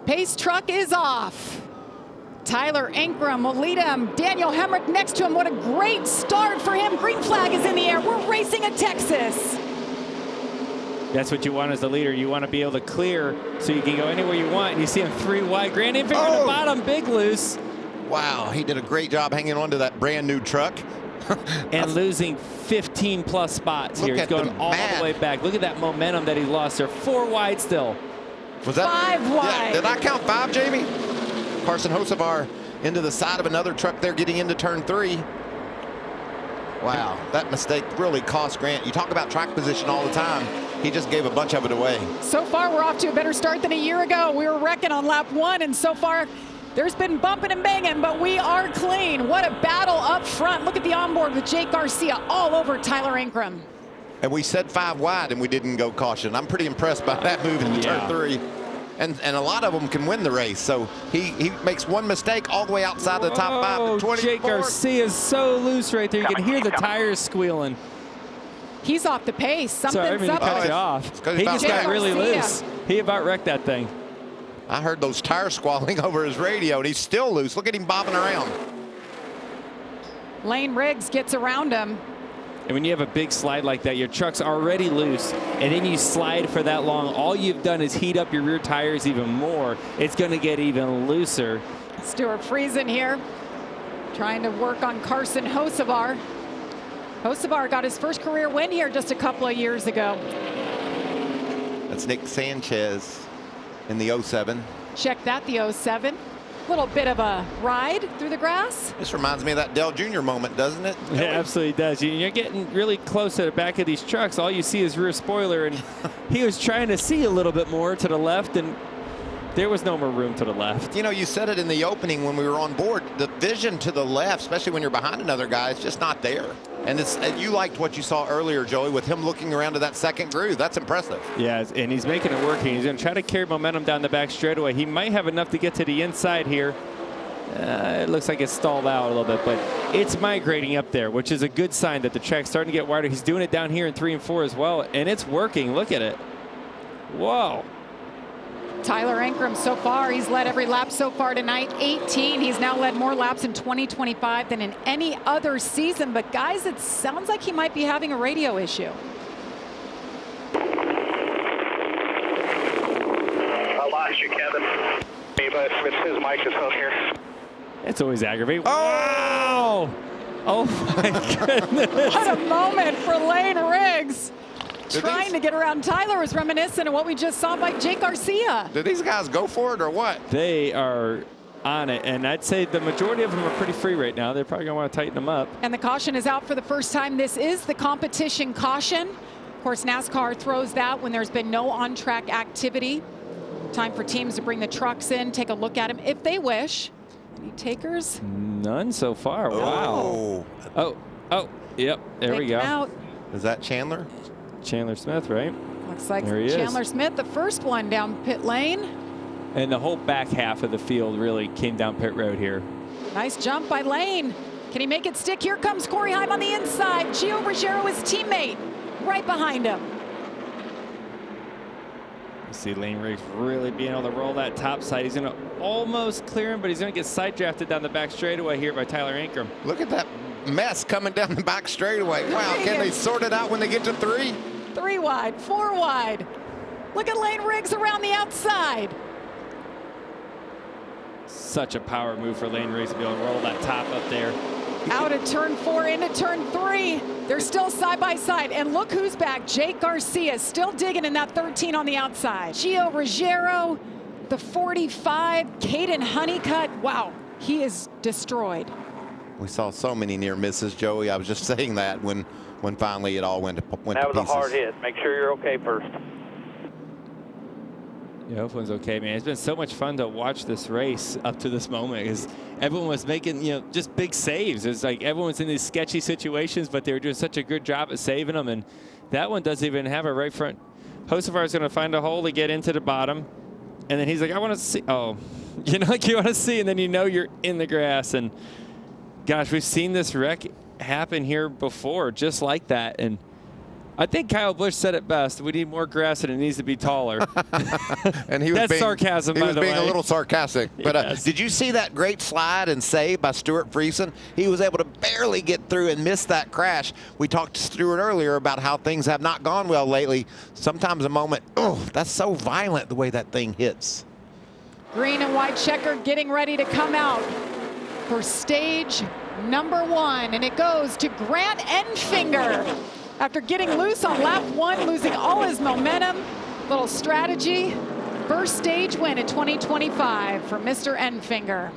Pace truck is off. Tyler Ankrum will lead him. Daniel Hemrick next to him. What a great start for him. Green flag is in the air. We're racing at Texas. That's what you want as the leader. You want to be able to clear so you can go anywhere you want. And you see him 3 wide. Grand Infant on the bottom, big loose. Wow, he did a great job hanging on to that brand new truck. And losing 15+ spots here. He's going all the way back. Look at that momentum that he lost there. 4 wide still. Was that 5 wide? Yeah, did I count 5, Jamie? Carson Hocevar into the side of another truck there, getting into turn 3. Wow, that mistake really cost Grant. You talk about track position all the time. He just gave a bunch of it away. So far, we're off to a better start than a year ago. We were wrecking on lap 1, and so far, there's been bumping and banging, but we are clean. What a battle up front. Look at the onboard with Jake Garcia all over Tyler Ankrum. And we said 5 wide, and we didn't go caution. I'm pretty impressed by that move in turn 3. And a lot of them can win the race. So he makes one mistake all the way outside the top 5 to 24. Jake Garcia is so loose right there. You can hear the tires squealing. He's off the pace. Something's Sorry, I mean, up. cut you off. He just got really loose. He about wrecked that thing. I heard those tires squalling over his radio, and he's still loose. Look at him bobbing around. Lane Riggs gets around him. And when you have a big slide like that, your truck's already loose, and then you slide for that long, all you've done is heat up your rear tires even more. It's going to get even looser. Stuart Friesen here, trying to work on Carson Hocevar. Hocevar got his first career win here just a couple of years ago. That's Nick Sanchez in the 07. Check that, the 07. Little bit of a ride through the grass. This reminds me of that Dale Jr. moment, doesn't it? It absolutely does. You're getting really close to the back of these trucks. All you see is rear spoiler, and he was trying to see a little bit more to the left, and there was no more room to the left. You know, you said it in the opening when we were on board. The vision to the left, especially when you're behind another guy, is just not there. And you liked what you saw earlier, Joey, with him looking around to that second groove. That's impressive. Yeah, and he's making it work. He's going to try to carry momentum down the back straightaway. He might have enough to get to the inside here. It looks like it's stalled out a little bit, but it's migrating up there, which is a good sign that the track's starting to get wider. He's doing it down here in 3 and 4 as well, and it's working. Look at it. Whoa. Tyler Ankrum, so far, he's led every lap so far tonight, 18. He's now led more laps in 2025 than in any other season. But guys, it sounds like he might be having a radio issue. I lost you, Kevin. Eva, switch his microphone here. It's always aggravating. Oh! Oh my goodness. What a moment for Lane Riggs. Trying to get around Tyler was reminiscent of what we just saw by Jake Garcia. Did these guys go for it or what? They are on it, and I'd say the majority of them are pretty free right now. They're probably going to want to tighten them up. And the caution is out for the first time. This is the competition caution. Of course, NASCAR throws that when there's been no on-track activity. Time for teams to bring the trucks in, take a look at them if they wish. Any takers? None so far. Wow. Oh, yep, there we go. Out. Is that Chandler? Chandler Smith, right? Looks like there he Chandler is. Smith, the first one down pit lane. And the whole back half of the field really came down pit road here. Nice jump by Lane. Can he make it stick? Here comes Corey Heim on the inside. Gio Ruggiero, his teammate, right behind him. You see Lane Riggs really being able to roll that top side. He's going to almost clear him, but he's going to get side drafted down the back straightaway here by Tyler Ankrum. Look at that mess coming down the back straightaway. Wow, can they sort it out when they get to 3? 3 wide, 4 wide. Look at Lane Riggs around the outside. Such a power move for Lane Riggs to be able to roll that top up there. Out of turn 4 into turn 3. They're still side by side. And look who's back. Jake Garcia still digging in that 13 on the outside. Gio Ruggiero, the 45. Caden Honeycutt. Wow, he is destroyed. We saw so many near misses, Joey. I was just saying that when finally it all went to pieces. That was a hard hit. Make sure you're okay first. Yeah, everyone's okay, man. It's been so much fun to watch this race up to this moment because everyone was making, just big saves. It's like everyone's in these sketchy situations, but they were doing such a good job at saving them. And that one doesn't even have a right front. Hocevar is going to find a hole to get into the bottom. And then he's like, I want to see. Oh, like you want to see, and then you're in the grass. And gosh, we've seen this wreck happen here before, just like that. And I think Kyle Busch said it best. We need more grass and it needs to be taller. And he was That's being, sarcasm, by the way. He was being a little sarcastic. But Yes. did you see that great slide and save by Stuart Friesen? He was able to barely get through and miss that crash. We talked to Stuart earlier about how things have not gone well lately. Sometimes a moment, oh, that's so violent the way that thing hits. Green and white checker getting ready to come out for stage number 1. And it goes to Grant Enfinger. After getting loose on lap 1, losing all his momentum, little strategy. First stage win in 2025 for Mr. Enfinger.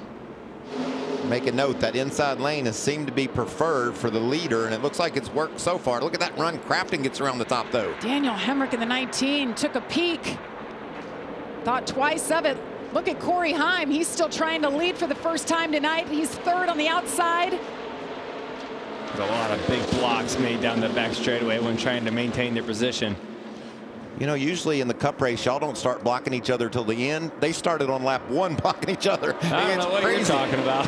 Make a note that inside lane has seemed to be preferred for the leader, and it looks like it's worked so far. Look at that run. Crafton gets around the top, though. Daniel Hemrick in the 19 took a peek. Thought twice of it. Look at Corey Heim. He's still trying to lead for the first time tonight. He's third on the outside. There's a lot of big blocks made down the back straightaway when trying to maintain their position. You know, usually in the Cup race, y'all don't start blocking each other till the end. They started on lap 1 blocking each other. I don't know what you're talking about.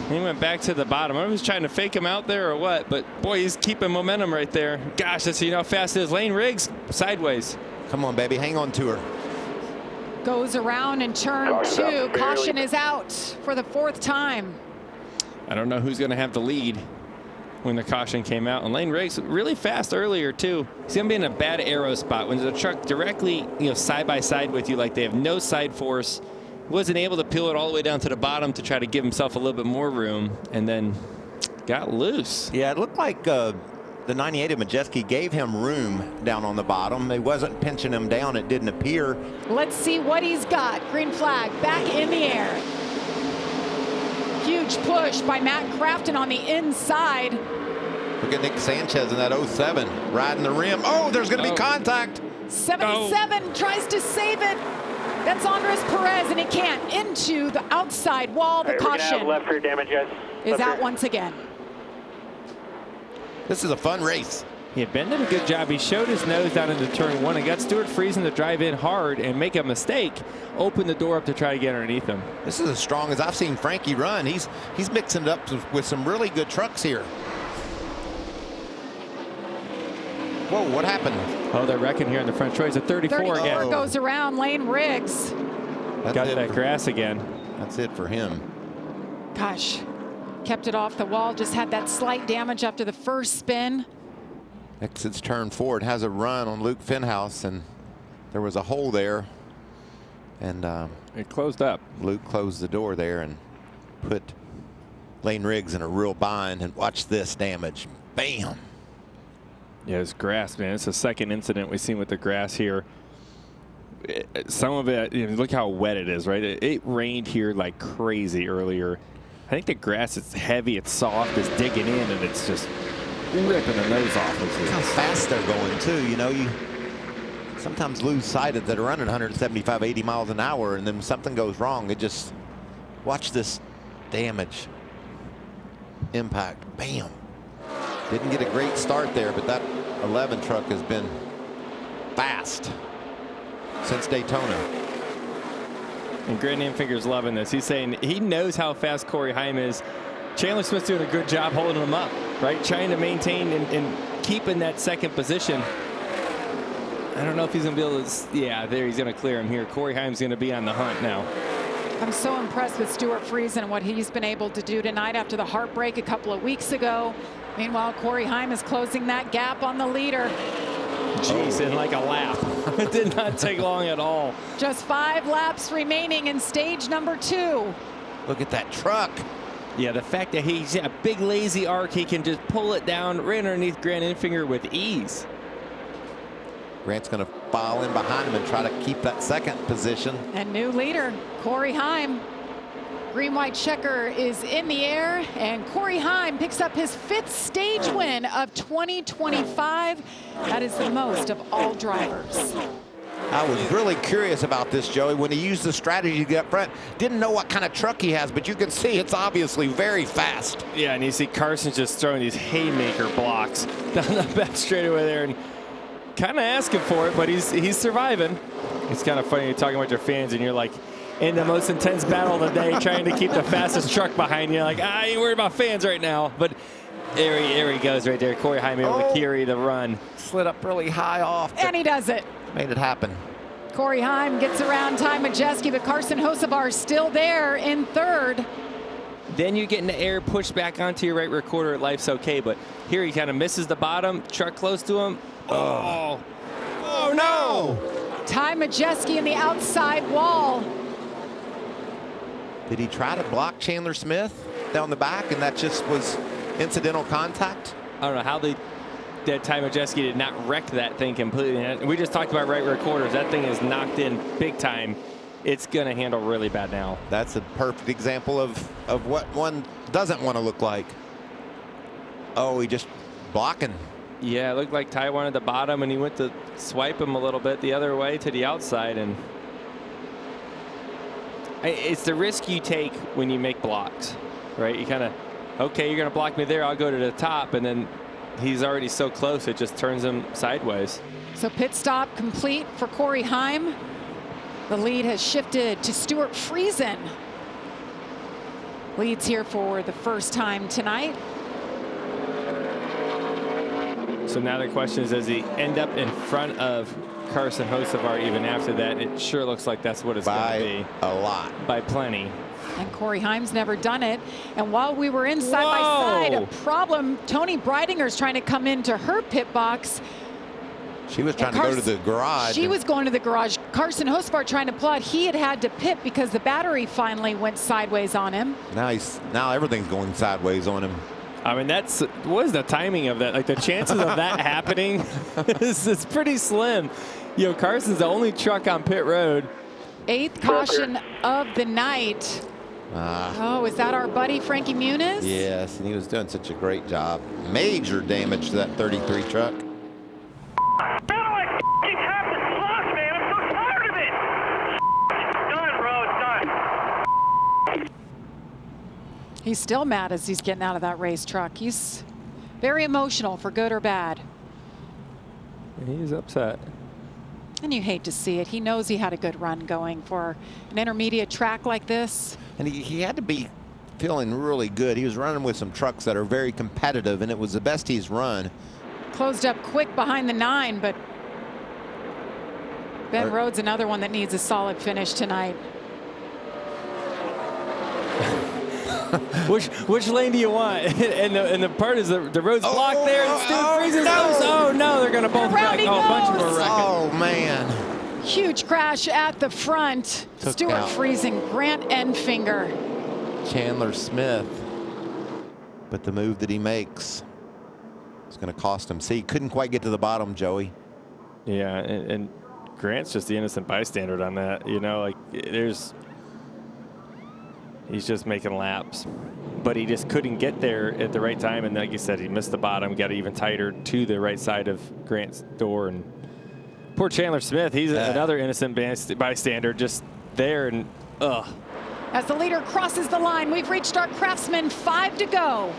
He went back to the bottom. I don't know if he's trying to fake him out there or what, but boy, he's keeping momentum right there. Gosh, that's, you know how fast it is. Lane Riggs sideways. Come on, baby, hang on to her. Goes around in turn 2. Caution is out for the 4th time. I don't know who's going to have the lead when the caution came out. And Lane Riggs really fast earlier too. He's going to be in a bad aero spot when there's a truck directly, you know, side by side with you, like they have no side force. Wasn't able to peel it all the way down to the bottom to try to give himself a little bit more room, and then got loose. Yeah, it looked like the 98 of Majeski gave him room down on the bottom. They wasn't pinching him down. It didn't appear. Let's see what he's got. Green flag back in the air. Huge push by Matt Crafton on the inside. Look at Nick Sanchez in that 07 riding the rim. Oh, there's going to be contact. 77 tries to save it. That's Andres Perez, and he can't. Into the outside wall. The caution left rear damage, guys. is out once again. This is a fun race. Yeah, Ben did a good job. He showed his nose down into turn 1 and got Stuart Friesen to drive in hard and make a mistake, open the door up to try to get underneath him. This is as strong as I've seen Frankie run. He's mixing it up with some really good trucks here. Whoa, what happened? Oh, they're wrecking here in the front choice. A 34 again. Goes around Lane Riggs. Got that grass again. That's it for him. Gosh, kept it off the wall. Just had that slight damage after the first spin. Exits turn 4. It has a run on Luke Fenhouse, and there was a hole there. And it closed up. Luke closed the door there and put Lane Riggs in a real bind. And watch this damage. Bam. Yeah, it's grass, man. It's the second incident we've seen with the grass here. Some of it, you know, look how wet it is, right? It rained here like crazy earlier. I think the grass is heavy, it's soft, it's digging in, and it's just ripping the nose off. Look how fast they're going, too. You know, you sometimes lose sight of that are running 175, 80 miles an hour, and then something goes wrong. It just, watch this damage. Impact. Bam. Didn't get a great start there, but that 11 truck has been fast since Daytona. And Grant Enfinger's loving this. He's saying he knows how fast Corey Heim is. Chandler Smith's doing a good job holding him up, right? Trying to maintain and keep in that second position. I don't know if he's going to be able to, yeah, there he's going to clear him here. Corey Heim's going to be on the hunt now. I'm so impressed with Stuart Friesen and what he's been able to do tonight after the heartbreak a couple of weeks ago. Meanwhile, Corey Heim is closing that gap on the leader. Jeez, in like a lap. It did not take long at all. Just 5 laps remaining in stage number 2. Look at that truck. Yeah, the fact that he's a big lazy arc, he can just pull it down right underneath Grant Enfinger with ease. Grant's going to file in behind him and try to keep that second position. And new leader, Corey Heim. Green-white checker is in the air, and Corey Heim picks up his 5th stage win of 2025. That is the most of all drivers. I was really curious about this, Joey, when he used the strategy to get up front. Didn't know what kind of truck he has, but you can see it's obviously very fast. Yeah, and you see Carson just throwing these haymaker blocks down the back straightaway there and kind of asking for it, but he's surviving. It's kind of funny you're talking about your fans and you're like in the most intense battle of the day trying to keep the fastest truck behind you. Like, I ain't worried about fans right now. But There he goes right there. Corey Heim able to carry the run. Slid up really high off. And he does it. Made it happen. Corey Heim gets around Ty Majeski, but Carson Hocevar still there in third. Then you get in the air, push back onto your right rear quarter. Life's okay, but here he kind of misses the bottom. Truck close to him. Oh no! Ty Majeski in the outside wall. Did he try to block Chandler Smith down the back, and that just was incidental contact? I don't know how that Ty Majeski did not wreck that thing completely. We just talked about right rear quarters. That thing is knocked in big time. It's going to handle really bad now. That's a perfect example of what one doesn't want to look like. Oh, he just blocking. Yeah, it looked like Ty wanted the bottom, and he went to swipe him a little bit the other way to the outside. And it's the risk you take when you make blocks, right? You kind of, okay, you're going to block me there. I'll go to the top, and then he's already so close, it just turns him sideways. So pit stop complete for Corey Heim. The lead has shifted to Stuart Friesen. Leads here for the first time tonight. So now the question is, does he end up in front of Carson Hocevar even after that? It sure looks like that's what it's going to be. By a lot. By plenty. And Corey Heim's never done it. And while we were in side by side, a problem, Tony Breidinger's trying to come into her pit box. She was trying to go to the garage. She was going to the garage. Carson Hocevar trying to pull out. He had to pit because the battery finally went sideways on him. Now everything's going sideways on him. I mean, what is the timing of that? Like, the chances of that happening is pretty slim. You know, Carson's the only truck on pit road. 8th caution of the night. Oh, is that our buddy Frankie Muniz? Yes, and he was doing such a great job. Major damage to that 33 truck. He's still mad as he's getting out of that race truck. He's very emotional, for good or bad. He's upset. And you hate to see it. He knows he had a good run going for an intermediate track like this. And he had to be feeling really good. He was running with some trucks that are very competitive, and it was the best he's run. Closed up quick behind the 9, but Ben Rhodes, another one that needs a solid finish tonight. Which lane do you want? and the part is the road's blocked there. And Stuart Friesen's loose. Oh no, they're gonna both wreck. Oh, a bunch of them are wrecking. Oh man. Huge crash at the front. Stuart Friesen, Grant Enfinger. Chandler Smith. But the move that he makes is going to cost him. See, he couldn't quite get to the bottom, Joey. Yeah, and Grant's just the innocent bystander on that. You know, like he's just making laps, but he just couldn't get there at the right time. And like you said, he missed the bottom, got even tighter to the right side of Grant's door. And poor Chandler Smith, he's another innocent bystander just there. And As the leader crosses the line, we've reached our Craftsman. 5 to go.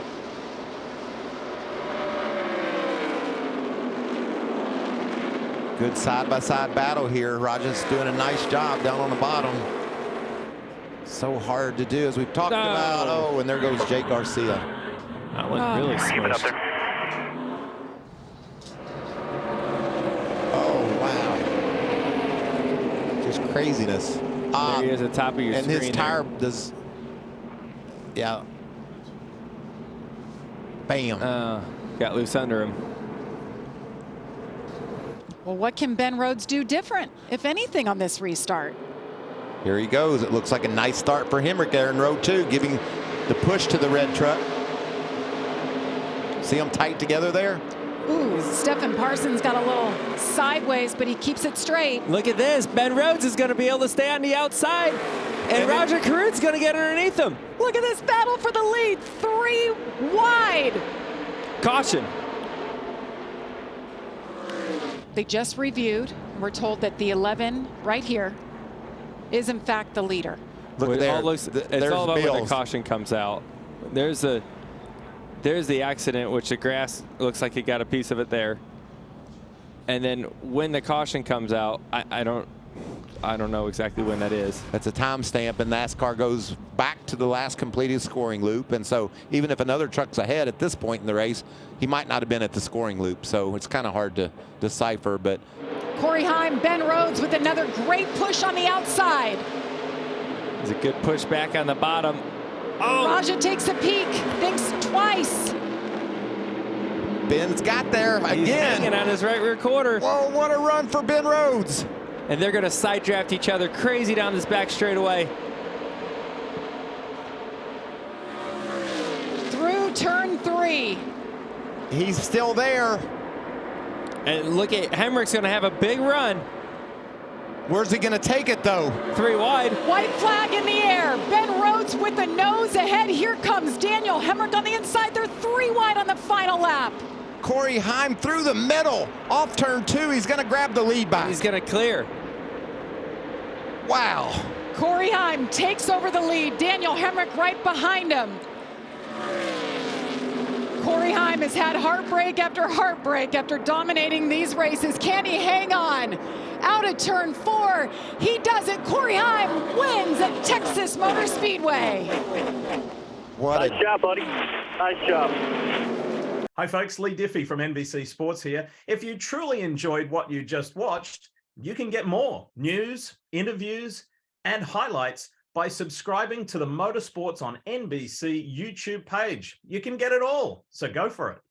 Good side-by-side battle here. Rogers doing a nice job down on the bottom. So hard to do, as we've talked about. Oh, and there goes Jake Garcia. That one really smushed. Oh, wow. Just craziness. There he is at the top of your screen. And his tire does, yeah. Bam. Got loose under him. Well, what can Ben Rhodes do different, if anything, on this restart? Here he goes. It looks like a nice start for him right there in row 2, giving the push to the red truck. See them tight together there? Ooh, Stephen Parsons got a little sideways, but he keeps it straight. Look at this. Ben Rhodes is going to be able to stay on the outside, and Roger Carruth's going to get underneath him. Look at this battle for the lead. 3 wide. Caution. They just reviewed, and we're told that the 11 right here is in fact the leader. Look there. It's all about when the caution comes out. There's the accident, which the grass looks like it got a piece of it there. And then when the caution comes out, I don't. I don't know exactly when that is. That's a timestamp, and NASCAR goes back to the last completed scoring loop. And so even if another truck's ahead at this point in the race, he might not have been at the scoring loop. So it's kind of hard to decipher. But Corey Heim, Ben Rhodes with another great push on the outside. It's a good push back on the bottom. Oh! Raja takes a peek, thinks twice. Ben's got there again. He's hanging on his right rear quarter. Whoa, what a run for Ben Rhodes. And they're going to side draft each other crazy down this back straightaway. Through turn 3. He's still there. And look at Hemrick's going to have a big run. Where's he going to take it, though? 3 wide. White flag in the air. Ben Rhodes with the nose ahead. Here comes Daniel Hemrick on the inside. They're 3 wide on the final lap. Corey Heim through the middle. Off turn 2. He's going to grab the lead back. He's going to clear. Wow. Corey Heim takes over the lead. Daniel Hemrick right behind him. Corey Heim has had heartbreak after dominating these races. Can he hang on? Out of turn 4, he does it. Corey Heim wins at Texas Motor Speedway. What Nice job, buddy. Nice job. Hi folks, Lee Diffie from NBC Sports here. If you truly enjoyed what you just watched, you can get more news, interviews, and highlights by subscribing to the Motorsports on NBC YouTube page. You can get it all, so go for it.